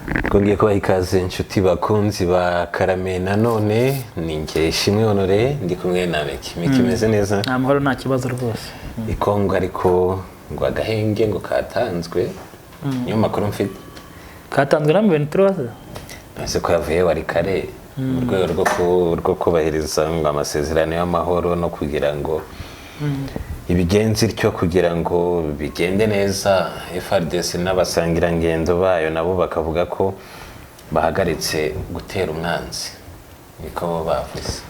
Kongeye kubaha ikaze inshuti bakunzi ba Karame nanone ni nge Ishimwe Honore ndi kumwe na Miki meze neza nta mahoro nta kibazo rwose ikongo ariko ngo agahenge ngo katanzwe niyo makuru mfite katanzwe na M23 ese ko yavuye wari kare mu rwego rwo kubahiriza ngo amasezerano y'amahoro no kugira ngo ibigenzi cyo kugira ngo bigende neza FARDC n'abasangira ngendo bayo nabo bakavuga ko bahagaritse gutera umwanzi niko bavuze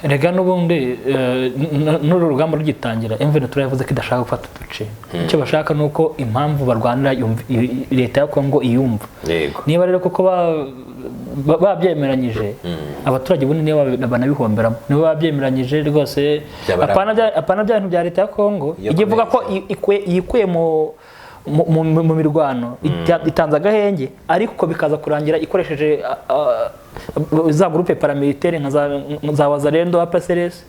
rega nubundi n'uru rugamba rugitangira M23 yavuze ko idashaka gufata uduce icyo bashaka nuko impamvu barwanira leta ya Kongo iyumva niba rero koko babyemeranyije abaturage bunini niyo banabihomberamo nibo babyemeranyije rwose apana bya bintu bya leta ya Kongo igivuga ko yikuye mu mirwano itanze agahenge ariko bikaza kurangira ikoresheje za groupe paramilitaire nka za Wazalendo APCLS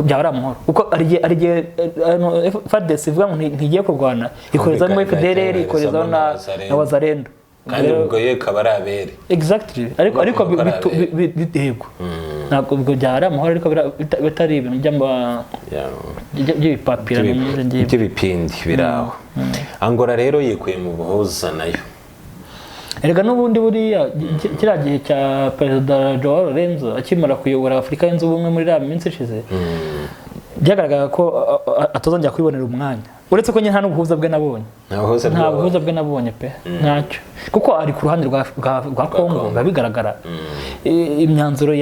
byabara amahoro kuko arigiye FARDC ivuga ngo ntigiye kurwana ikoreza mu FDLR ikoreza na Wazalendo kandi ubwo ye kabarabere exactly ariko bitego ntabwo ubwo byara amahoro ariko bitari ibintu by'ibipapira by'ibipindi biraho Angola rero yikuye mu buhuza nayo erega nubundi buriya kira gihe cya President Joao Lorenzo akimara kuyobora Afrika y'Inzu Ubumwe muri ya minsi ishize byagaragara ko atazongera kwibonera umwanya uretse ko nta n'ubuhuza bwe nabonye nta buhuza bwe nabonye pe ntacyo kuko ari ku ruhande rwa Kongo babigaragara imyanzuro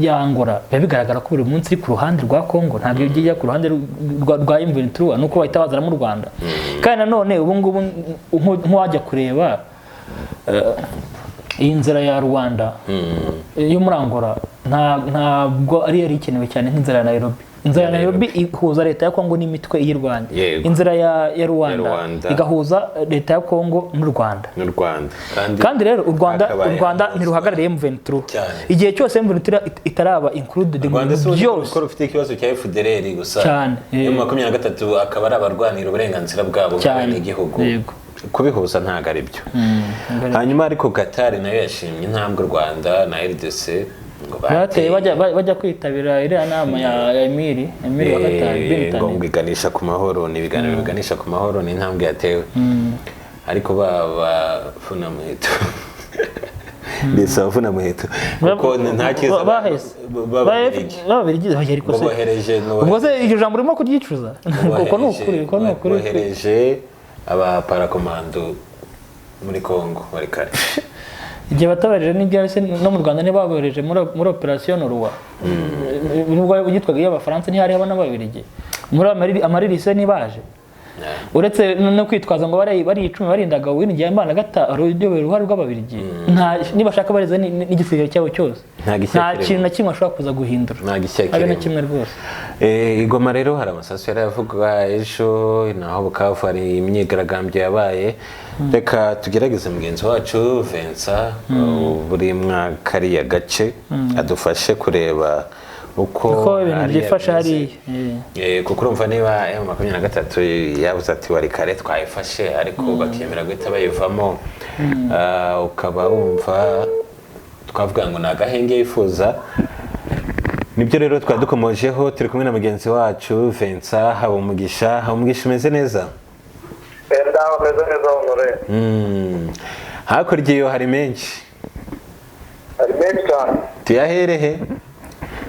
ya Angola babigaragara ko buri munsi ku ruhande rwa Kongo ntabwo igiye ku ruhande rwa M23 nuko bahita bazana mu Rwanda kandi nanone ubu ngubu nk'uwajya kureba iyi nzira ya Rwanda yo muri Angola ntabwo ari yari ikenewe cyane nk'inzira ya Nairobi inzira ya Nairobi ihuza leta ya Kongo n'imitwe y'irwanya inzira ya Rwanda igahuza leta ya Kongo n'u Rwanda kandi rero u Rwanda ntiruhagarariye M23 igihe cyose M23 itaraba included mu byose ko rufite ikibazo cya FDLR gusa M23 akaba ari abarwanira uburenganzira bwabo bw'igihugu kubihuza ntago ari byo hanyuma ariko Qatar nayo yashimye intambwe Rwanda na RDC bateye bajya kwitabira iriya nama ya Emiri wa Qatar ngo biganisha ku mahoro ni ibiganiro biganisha ku mahoro ni intambwe yatewe ariko bafuna muheto bisa bafuna muheto kuko nta kiza babirigi ariko se ubwo se iryo jambo rimo kuryicuza kuko ni ukuri bohereje aba parakomando muri Kongo bari kare igihe batabarije n'ibyarese no mu Rwanda ntibabohereje muri operation Roi nubwo yitwaga y'Abafaransa ntihari haba n'ababirigi muri amaririse nibaje uretse no kwitwaza ngo bari 10 barindaga w'ingiye Imana ruhari rw'ababirigi niba shaka barize n'igisirikare cyabo cyose nta kintu na kimwe ashobora kuza guhindura ari na kimwe rwose Igoma rero hari amasasu yari yavuga ejo naho Bukavu hari imyigaragambyo yabaye reka tugerageze mugenzi wacu Vincent buri mwaka ari gace adufashe kureba uko ibintu byifasha hari kuko urumva niba M23 yabuze ati wari kare twayifashe ariko bakemera guhita bayivamo ukaba wumva twavuga ngo nagahenge yifuza nibyo rero twadukomojeho turi kumwe na mugenzi wacu Vincent Habumugisha umeze neza meze neza Honore hakurya iyo hari menshi cyane tuyaherehe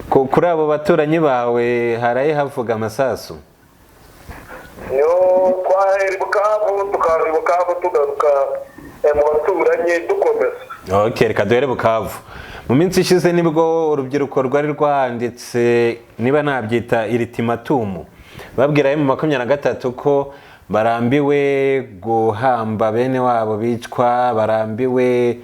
kuri abo baturanyi bawe haraye havuga amasasu yo twahera Bukavu tukaza Bukavu tugaruka mu baturanyi dukomeza reka duhere Bukavu mu minsi ishize nibwo urubyiruko rwari rwanditse niba nabyita ultimatum babwira M23 ko barambiwe guhamba bene wabo bicwa barambiwe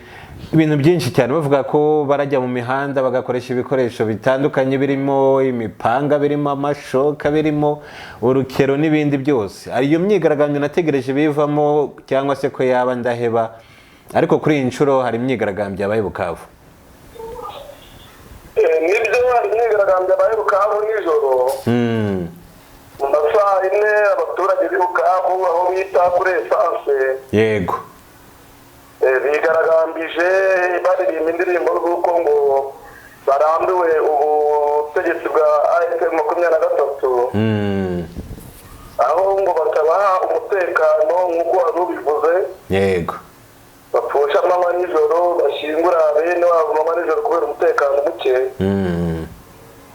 ibintu byinshi cyane bavuga ko barajya mu mihanda bagakoresha ibikoresho bitandukanye birimo imipanga birimo amashoka birimo urukero n'ibindi byose ariyo myigaragambyo nategereje bivamo cyangwa se ko yaba ndaheba ariko kuri iyi nshuro hari imyigaragambyo yabaye Bukavu nibyo hari imyigaragambyo yabaye Bukavu nijoro mu masaha 4 abaturage b'i Bukavu aho bita kuri essence yego bifashishije baririmba indirimbo z'uko ngo barambiwe ubutegetsi bwa AFP 23 aho ngo batabaha umutekano nk'uko wari ubivuze yego bapfusha amanywa nijoro bashingura bene wabo amanywa nijoro kubera umutekano muke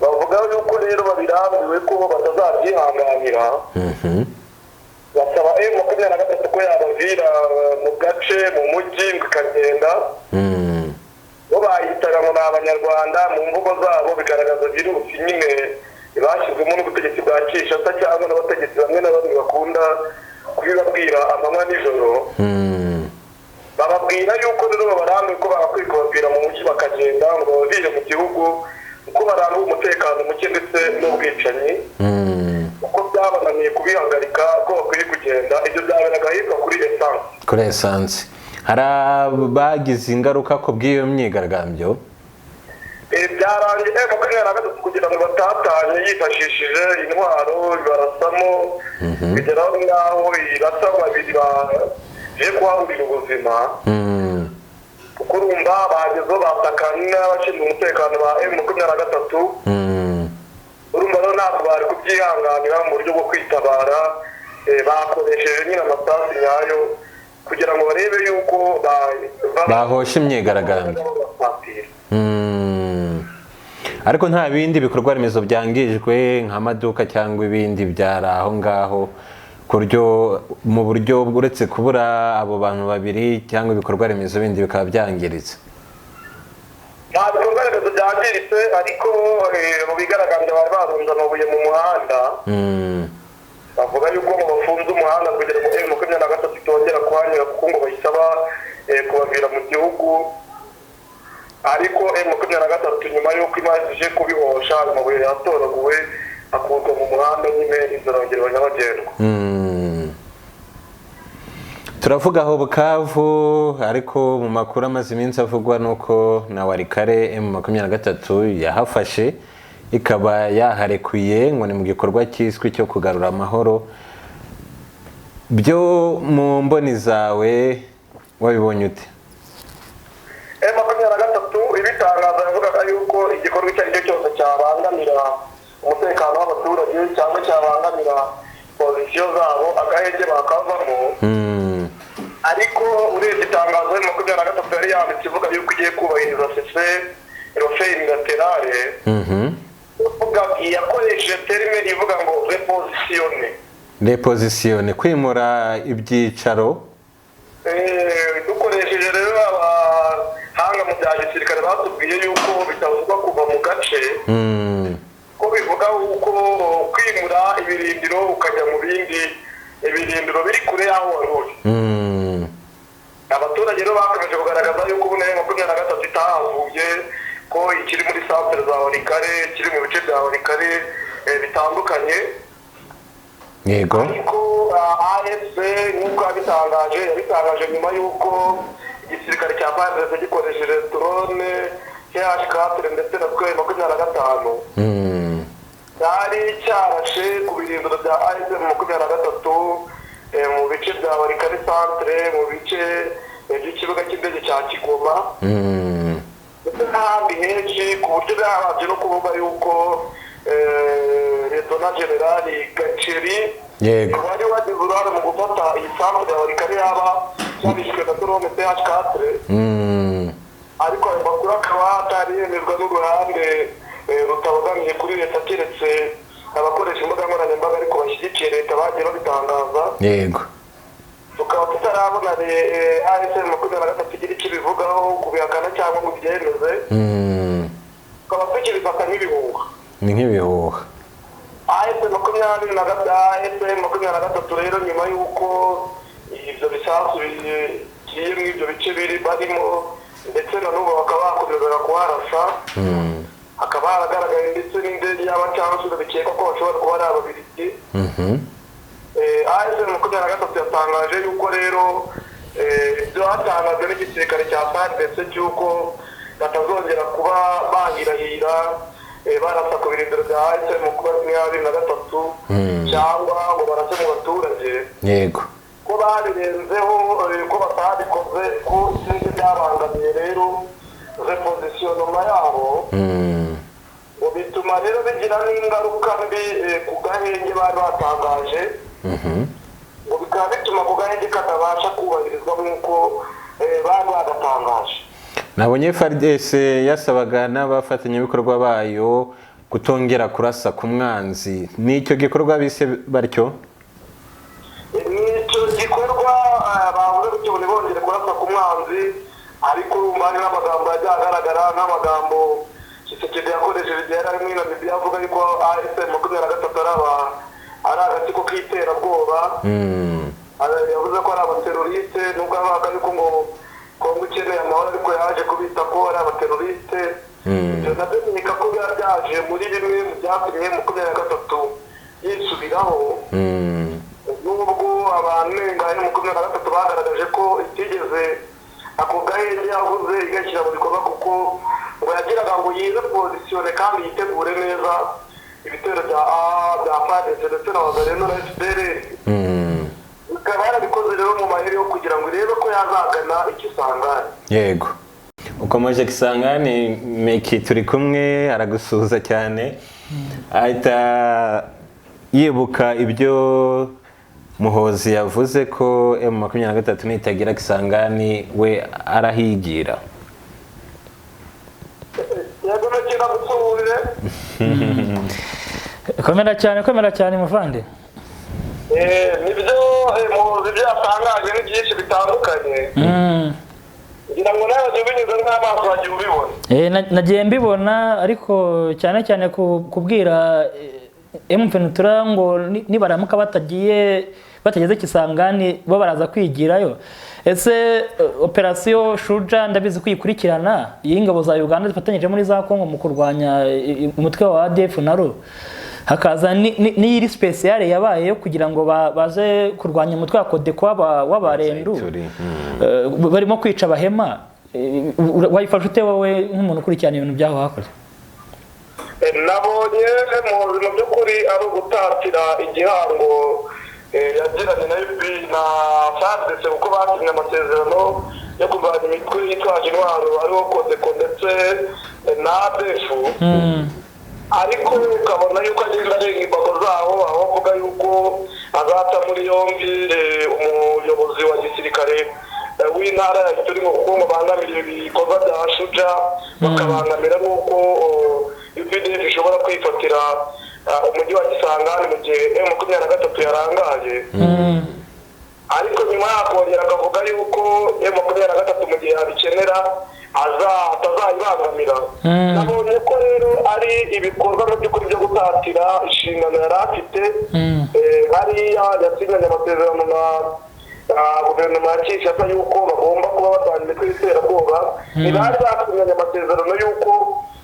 bavuga yuko rero babirambiwe ko batazabyihanganira basaba M23 ko yabavira mu gace mu mujyi bikagenda bo bayitaga ngo ni abanyarwanda mu mvugo zabo bigaragaza virusi nyine bashyizwemo n'ubutegetsi bwa Kinshasa cyangwa n'abategetsi bamwe na bamwe bakunda kubibabwira amanywa nijoro bababwira yuko rero babarambiwe ko bakwiye kubabwira mu mujyi bakagenda ngo bavire mu gihugu uko barambiwe umutekano muke ndetse n'ubwicanyi uko byabananiye kubihagarika ko bakwiye kugenda ibyo byaberaga ahitwa kuri essence hari abagize ingaruka ku bw'iyo myigaragambyo byarangiye kugira ngo batatanye yifashishije intwaro barasamo bigeraho ngaho irasa babiri baje kuhahurira ubuzima kuko urumva bagezeho batakanye n'abashinzwe umutekano ba M23 urumva rero ntabwo bari kubyihanganira mu buryo bwo kwitabara bakoresheje nyine amasasu nyayo kugira ngo barebe yuko bahosha imyigaragambyo ariko nta bindi bikorwa remezo byangijwe nk'amaduka cyangwa ibindi byari aho ngaho mu buryo uretse kubura abo bantu babiri cyangwa ibikorwa remezo bindi bikaba byangiritse nta bikorwa remezo byangiritse ariko mu bigaragambya bari barunze amabuye mu muhanda bavuga yuko ngo bafunze umuhanda kugira ngo M23 itongera kuhanyura kuko ngo bayisaba kubavira mu gihugu ariko M23 nyuma y'uko imajije kubihosha amabuye yatoraguwe akurwa mu muhanda nyine izarongera abanyabagendwa turavuga aho Bukavu ariko mu makuru amaze iminsi avugwa nuko na Warikare M23 yahafashe ikaba yaharekuye ngo ni mu gikorwa cyiswe cyo kugarura amahoro byo mu mboni zawe wabibonye ute M23 ibitangaza yavugaga yuko igikorwa icyo ari cyo cyose cyabangamira umutekano w'abaturage cyangwa cyabangamira pozisiyo zabo agahenge bakavamo ariko urebye itangazo M23 yari yanditse ivuga yuko igiye kubahiriza cessez-le-feu unilaterale uvuga yakoresheje terime ivuga ngo repositione kwimura ibyicaro dukoresheje rero abahanga mu bya gisirikare batubwiye yuko bitavugwa kuva mu gace ko bivuga uko kwimura ibirindiro ukajya mu bindi ibirindiro biri kure y'aho wari uri abaturage rero bakomeje kugaragaza yuko ubu nayo 23 itahavuye ko ikiri muri centre za Warikare kiri mu bice bya Warikare bitandukanye yego ariko AFC nk'uko yabitangaje nyuma y'uko igisirikare cya FARDC gikoresheje drone CH4 ndetse na twe 25 cyari cyarashe ku birindiro bya AFC 23 mu bice bya Warikare centre mu bice by'ikibuga cy'indege cya Kigoma ndetse n'ahandi henshi ku buryo byabanje no kuvuga yuko Lieutenant General Gaceri wari wagize uruhare mu gufata iyi centre ya Warikare yaba yabishwe na drone CH4 ariko ayo makuru akaba atari yemezwa n'uruhande rutabogamiye kuri leta keretse abakoresha imbuga nkoranyambaga ariko bashyigikiye leta bagiye babitangaza yego tukaba tutarabona ASM 23 igira icyo bivugaho kubihakana cyangwa ngo byemeze tukaba tukibifata nk'ibihuha ni nk'ibihuha ASM 23 rero nyuma y'uko ibyo bisasu bigiye muri ibyo bice biri barimo ndetse na n'ubu bakaba bakomezaga kuharasa hakaba haragaragaye ndetse n'indege y'abacancuro bikekwa ko bashobora kuba ari ababiligi ASM 23 yatangaje yuko rero ibyo hatangajwe n'igisirikare cya FARDC cy'uko batazongera kuba bahirahira barasa ku birindiro bya ASM 23 cyangwa ngo barase mu baturage yego ko babirenzeho ko batabikoze ko sinzi byabangamiye guverinoma yabo bituma rero bigira n'ingaruka mbi ku gahenge bari batangaje ngo bikaba bituma ku gahenge katabasha kubahirizwa nk'uko bari bagatangaje. Nabonye FARDC yasabaga n'abafatanyabikorwa bayo kutongera kurasa ku mwanzi. Ni icyo gikorwa bise batyo? Nicyo gikorwa bavuze ko ntibongere kurasa ku mwanzi, ariko urumva n'amagambo yagiye agaragara nk'amagambo Tshisekedi yakoresheje igihe yari ari muri Namibia avuga yuko AFC-M23 ari agatsiko k'iterabwoba. Yavuze ko ari abateroriste, nubwo avuga yuko ngo Kongo ikeneye amahoro ariko yaje kubita ko ari abateroriste. Ibyo nabyo binika ko byaje muri bimwe mu byatumye M23 yisubiraho, nubwo abantu ngahe M23 bagaragaje ko itigeze ako gahenge yavuze igashyira mu bikorwa kuko ngo yagiraga ngo yize posisiyone kandi yitegure neza ibitero bya FARDC ndetse na Wazalendo na FDL. Ikaba yarabikoze rero mu maheri yo kugira ngo irebe ko yazagana Ikisangani. Yego, ukomeje Kisangani Meki turi kumwe aragusuhuza cyane, ahita yibuka ibyo Muhozi yavuze ko M23 nitagira Kisangani we arahigira. Yego nakira gusuhurire. Komera cyane muvande. Nibyo Muhozi byatangaje ni byinshi bitandukanye. Ngira ngo nawe ubinyuze nk'amaso wagiye ubibona. Nagiye mbibona, ariko cyane kubwira M23 ngo nibaramuka batageze Kisangani bo baraza kwigirayo. Ese operation Shuja ndabizi kuyikurikirana y'ingabo za Uganda zifatanyije muri za Kongo mu kurwanya umutwe wa ADF naro, hakaza n'iri speciale yabaye yo kugira ngo baze kurwanya umutwe wa Kodeko w'abarendu barimo kwica abahema. Wayifashe ute wowe nk'umuntu ukurikirana ibintu byaho hakoze? Nabonye mu by'ukuri ari ugutatira igihango yagiranye na UP na FARDC kuko basinye amasezerano yo kurwanya imitwe yitwaje intwaro ariho Kodeko ndetse na ADF. Ariko ukabona yuko agenda arenga imbago zaho, aho avuga yuko azata muri yombi umuyobozi wa gisirikare w'intara ya Ituri ngo kuko bangamira ibikorwa bya Shuja, bakabangamira n'uko UPDF ishobora kwifatira umujyi wa Kisangani mu gihe M23 yarangaje. Ariko nyuma yakongera akavuga yuko M23 mu gihe abikenera atazayibangamira. Nabonye ko rero ari ibikorwa mu by'ukuri byo gutatira inshingano yari afite. Hariya yasinyanye amasezerano na guverinoma ya Kinshasa yuko bagomba kuba barwanya imitwe y'iterabwoba. Ntibari basinyanye amasezerano yuko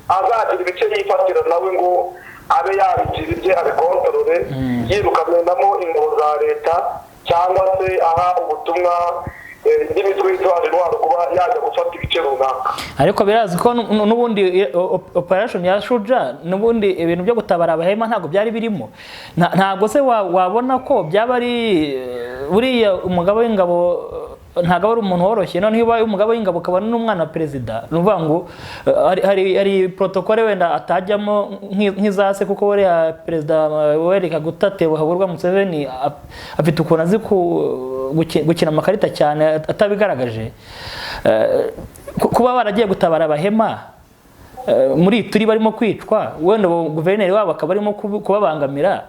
azagira ibice yifatira nawe ngo abe yabigira ibye abikontorore, yirukanamo ingabo za leta cyangwa se aha ubutumwa n'imitwe y'itwaje intwaro kuba yajya gufata ibice runaka. Ariko birazi ko n'ubundi operation ya Shuja n'ubundi ibintu byo gutabara abahema ntabwo byari birimo. Ntabwo se wabona ko byaba ari buriya umugabo w'ingabo ntabwo ari umuntu woroshye, noneho iyo umugabo w'ingabo ukabona n'umwana wa perezida, nuvuga ngo hari protocole wenda atajyamo nk'izase, kuko buriya perezida wereka gutatewe haburwa Museveni afite ukuntu azi gukina amakarita cyane atabigaragaje. Kuba baragiye gutabara abahema muri turi barimo kwicwa, wenda guverineri wabo akaba arimo kubabangamira,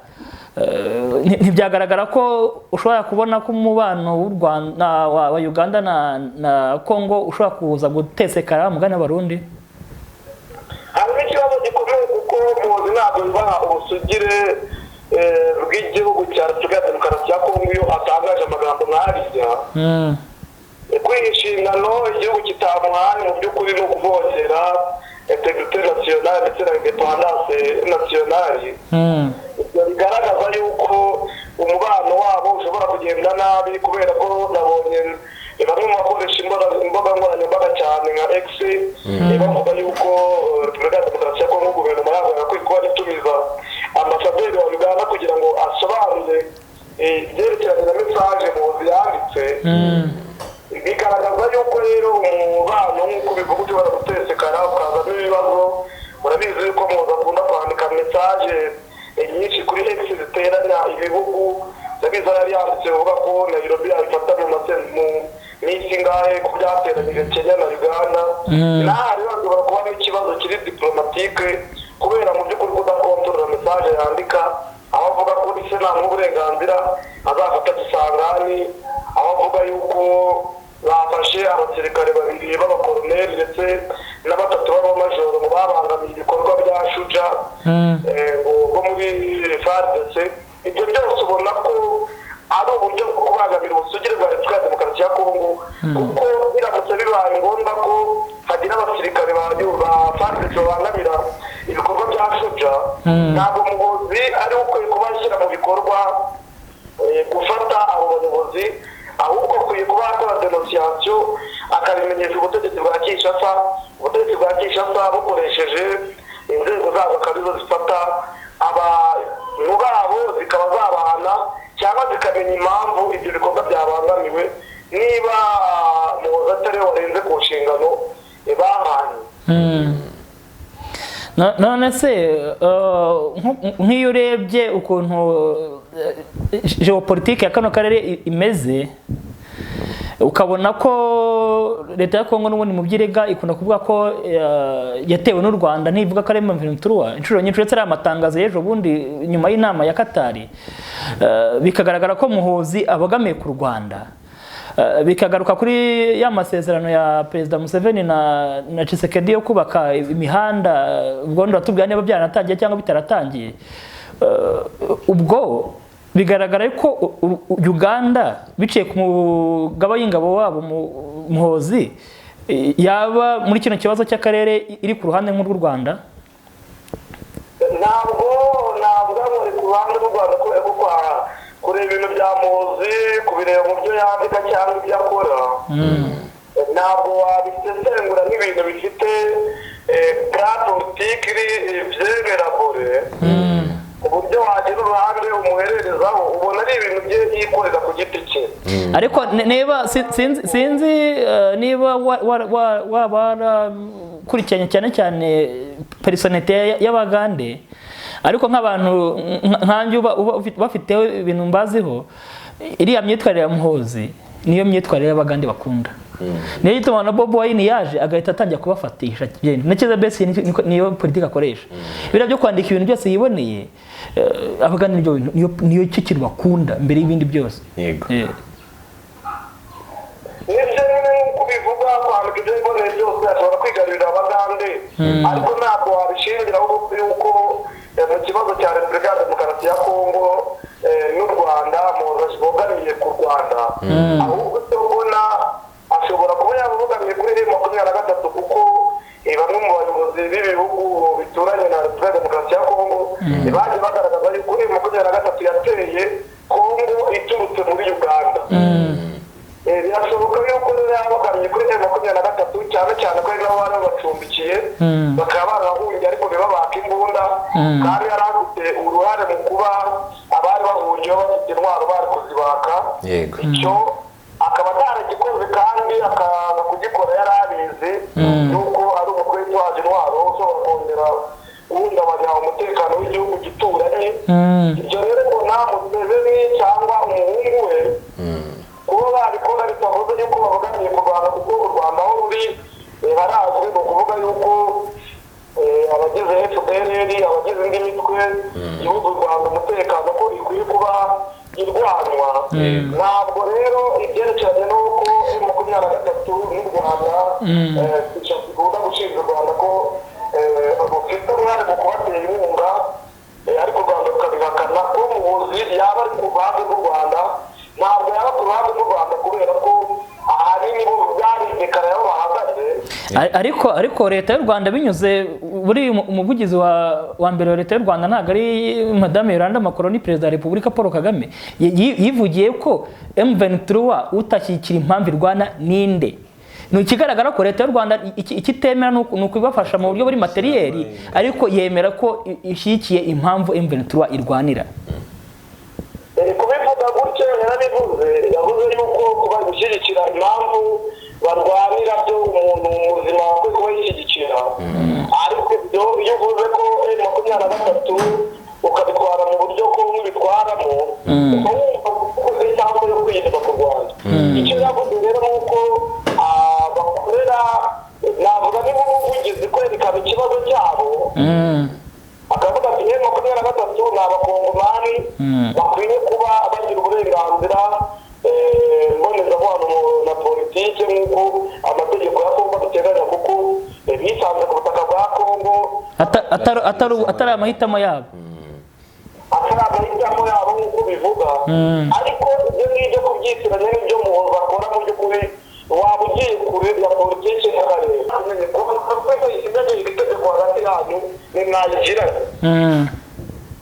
ntibyagaragara ko ushobora kubona ko umubano w'u Rwanda wa Uganda na Kongo ushobora kuza gutesekara mugana Barundi? Hari ikibazo gikomeye kuko Muhozi ntabwo bibaha ubusugire bw'igihugu cya Repubulika ya Demokarasi ya Kongo iyo atangaje amagambo nk'ariya. Kwiha inshingano igihugu kitamuhaye mu by'ukuri ni ukuvogera integrite nationale ndetse na independance nationale. Ibyo bigaragaza yuko umubano wabo ushobora kugenda nabi, kubera ko nabonye bamwe mu bakoresha imbuga nkoranyambaga cyane nka X bavuga yuko Repubulika ya Demokarasi ya Kongo guverinoma yabo yakwiye kuba itumiza ambasaderi wa Uganda kugira ngo asobanure ibyerekeranye na mesaje Muhozi yanditse. Bigaragaza yuko rero umubano nk'uko bivuga ushobora gutesekara ukazamo ibibazo. Murabizi yuko muza akunda kwandika mesaje nyinshi kuri X ziteranya ibihugu. Ndabizi yari yanditse uvuga ko Nairobi abifata mu minsi ngahe ku byateranyije Kenya na Uganda. Naho rero hashobora kuba n'ikibazo kiri diplomatike kubera mu by'ukuri kudakontorora mesaje yandika, aho avuga ko ise nta n'uburenganzira azafata gisangani, aho avuga yuko bafashe abasirikare babiri b'abakoloneli ndetse na batatu b'abamajoro mu babangamiye ibikorwa bya Shuja bo muri FARDC. Ibyo byose ubona ko ari uburyo bwo kubangamira ubusugire bwa Repubulika ya Demokarasi ya Kongo, kuko biramutse bibaye ngombwa ko hagira abasirikare ba FARDC babangamira ibikorwa bya Shuja, ntabwo umuyobozi ari ukwiye kubashyira mu bikorwa gufata abo bayobozi, ahubwo akwiye kuba akora denunciation akabimenyesha ubutegetsi bwa Kinshasa. Ubutegetsi bwa Kinshasa bukoresheje inzego zabo akarizo zifata abantu babo zikaba zabahana cyangwa zikamenya impamvu ibyo bikorwa byabangamiwe, niba muhoza atari warenze ku nshingano bahanye. none se nk'iyo urebye ukuntu geopolitike ya kano karere imeze, ukabona ko leta ya Kongo n'ubundi mu byirega ikunda kuvuga ko yatewe n'u Rwanda, ntivuga ko ari M23 inshuro nyinshi, ndetse ari amatangazo y'ejo bundi nyuma y'inama ya Katari, bikagaragara ko Muhozi abogamiye ku Rwanda, bikagaruka kuri ya masezerano ya Perezida Museveni na Tshisekedi yo kubaka imihanda, ubwo ndatubwira niba byaranatangiye cyangwa bitaratangiye. Ubwo bigaragara ko Uganda biciye ku mugaba y'ingabo wabo Muhozi yaba muri kino kibazo cy'akarere iri ku ruhande nk'u Rwanda. Ntabwo muri ku ruhande rw'u Rwanda kureba ibintu bya Muhozi, kubireba mu byo yandika cyangwa ibyo akora, ntabwo wabisesengura nk'ibintu bifite plan politique byemerabure uburyo wagira uruhande umuhererezaho, ubona ari ibintu bye yikorera ku giti cye. Ariko niba sinzi niba warakurikiranye cyane personality y'Abagande, ariko nk'abantu nkanjye bafite ibintu mbaziho, iriya myitwarire ya Muhozi niyo myitwarire y'Abagande bakunda. Niyo gituma na Bobi Wine yaje agahita atangira kubafatisha cyane. Nakeza bese niyo politiki akoresha. Bira byo kwandika ibintu byose yiboneye, Abagande niyo cyo bakunda mbere y'ibindi byose. Yego. Nibyo nk'uko bivuga kwandika ibyo yiboneye byose ashobora kwigarurira Abagande, ariko ntabwo wabishingiraho yuko mu kibazo cya Repubulika ya Demokarasi ya Kongo n'u Rwanda Muhozi bogamiye ku Rwanda, ahubwo tubona ashobora kuba yabogamiye kuri M23 kuko bamwe mu bayobozi b'ibihugu bituranye na Repubulika ya Demokarasi ya Kongo baje bagaragaza yuko M23 yateye Kongo iturutse muri Uganda. Birashoboka yuko rero yabogamiye kuri M23 cyane cyane ko nabo bari bacumbikiye bakaba barahungiye ariko ntibabaka imbunda, kandi yari afite uruhare mu kuba abari bahungiye bafite intwaro bari kuzibaka. Icyo akaba ataragikoze kandi akaza kugikora yari abizi yuko ari umukuru witwaje intwaro ushobora kongera guhungabanya umutekano w'igihugu gituranye. Ibyo rero mbona Museveni cyangwa umuhungu we kuba babikora bitavuze yuko babogamiye ku Rwanda, kuko u Rwanda aho ruri harazwi ni ukuvuga yuko abagize FPRL, abagize indi mitwe igihugu u Rwanda umutekano ko ikwiye kuba irwanwa. Ntabwo rero ibyerekeranye n'uko M23 n'u Rwanda bigomba gushinja u Rwanda ko rufite uruhare mu kubatera inkunga, ariko u Rwanda rukabihakana ko Muhozi yaba ari ku ruhande rw'u Rwanda. Ntabwo yaba ku ruhande rw'u Rwanda kubera ko ahanini bo byarindekana aho bahagaze. Ariko leta y'u Rwanda binyuze buri umuvugizi wa mbere wa leta y'u Rwanda ntabwo ari Madame Yolande Macron, ni Perezida wa Repubulika Paul Kagame, yivugiye ko M23 utashyigikira impamvu irwana ninde. Ni ikigaragara ko leta y'u Rwanda ikitemera ni ukubafasha mu buryo buri materiyeri, ariko yemera ko ishyigikiye impamvu M23 irwanira. Kubivuga gutyo yarabivuze, yavuze yuko kuba gushyigikira impamvu barwanira akavuga ati M23 ni abakongomani bakwiye kuba bagira uburenganzira mbonezamubano na politike nk'uko amategeko ya Kongo abiteganya, kuko bisanze ku butaka bwa Kongo atari amahitamo yabo, atari amahitamo yabo nk'uko bivuga. Ariko ibyo ngibyo kubyitiranya n'ibyo umuntu bakora mu by'ukuri waba ugiye kure ya politike y'akarere. Kuko isigaye itegeko hagati yanyu ni mwayigiranye.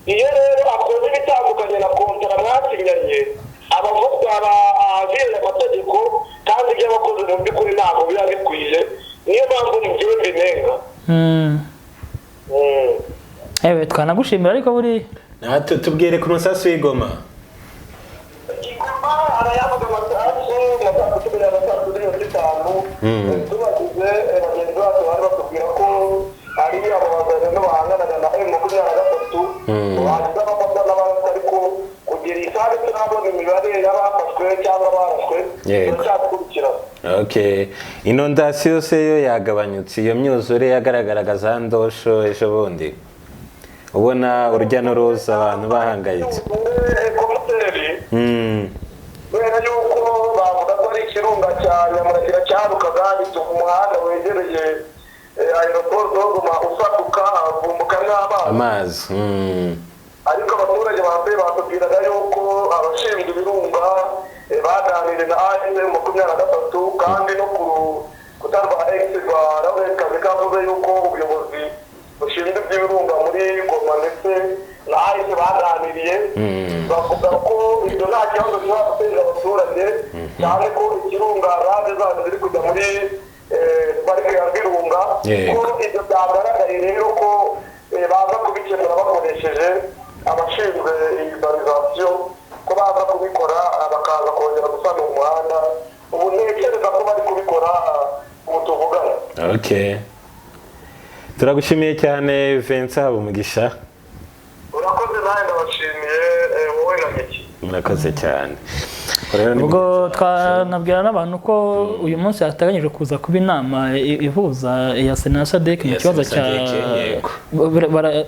Iyo rero akoze ibitandukanye na kontara mwasinyanye, abavuga abaziye amategeko kandi ibyo abakoze mu by'ukuri ntabwo biba bikwiye. Niyo mpamvu nibyo mbinenga. Ewe twanagushimira ariko buri tubwire ku musasu w'Igoma. Igoma arayavuga amasasu tubagize bagenzi bacu bari batubwira ko ari ababazanye bahanganaga na M23 bagize abafata n'abandi, ariko kugira isaha turabona imibare y'abafashwe cyangwa barashwe turacyakurikirana. Okay, inondasiyo se yo yagabanyutse, iyo myuzure yagaragaraga za Ndosho ejo bundi, ubona urujya n'uruza abantu bahangayitse. Kubera yuko bavuga ko ari ikirunga cya Nyamuragira cyarukaga gituma umuhanda wegereye aeroport Goma usaduka havumbukamwo amazi. Ariko abaturage bambaye batubwiraga yuko abashinzwe ibirunga baganiriye na M23 kandi no kutarwa X rwa Raveka bikavuze yuko ubuyobozi bushinzwe iby'ibirunga muri Goma ndetse na AIC baganiriye, bavuga ko ibyo nta kibazo gishobora guteza abaturage, cyane ko ikirunga gaze zazo ziri kujya muri parike ya Virunga, ko ibyo byagaragaye rero ko baza kubikemura bakoresheje abashinzwe imvalizasiyo, ko baza kubikora bakaza kongera gusana umuhanda. Ubu ntekereza ko bari kubikora ubu tuvugana. Okay, turagushimiye cyane Vincent Habumugisha. Urakoze nawe ndabashimiye wowe na Miki. Murakoze cyane. Ubwo twanabwira n'abantu ko uyu munsi hateganyijwe kuza kuba inama ihuza ya Sena SADC mu kibazo cya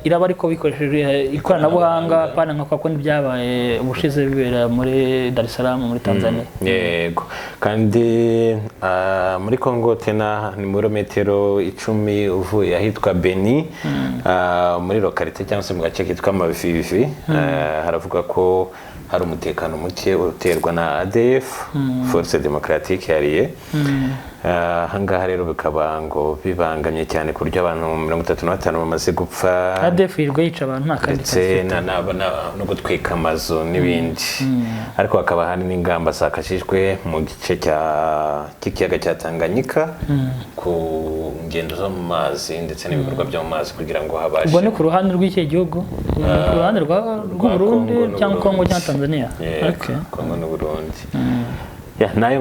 iraba ariko bikoresheje ikoranabuhanga pana nka kwa byabaye ubushize bibera muri Dar es Salaam muri Tanzania. Yego, kandi muri Kongo tena ni muri metero 10 uvuye ahitwa Beni, muri localité cyangwa se mu gace kitwa Mavivi, haravuga ko hari umutekano muke uterwa na ADF, Force Democratique yariye. Hangaha rero bikaba ngo bibangamye cyane ku buryo abantu 35 bamaze gupfa. ADF irwo yica abantu nta kandi ndetse no gutwika amazu n'ibindi. Ariko hakaba hari n'ingamba zakashijwe mu gice cy'ikiyaga cya Tanganyika ku ngendo zo mu mazi ndetse n'ibikorwa byo mu mazi kugira ngo habashe. Ubwo ni ku ruhande rw'iki gihugu, ku ruhande rw'u Burundi cyangwa Kongo cyangwa Tanzania. Okay, Kongo n'u Burundi. Nayo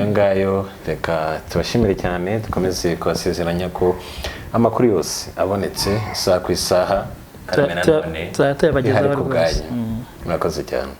ngayo reka tubashimire cyane, dukomeze kubasezeranya ko amakuru yose abonetse isaha ku isaha tuzayabageza murakoze cyane.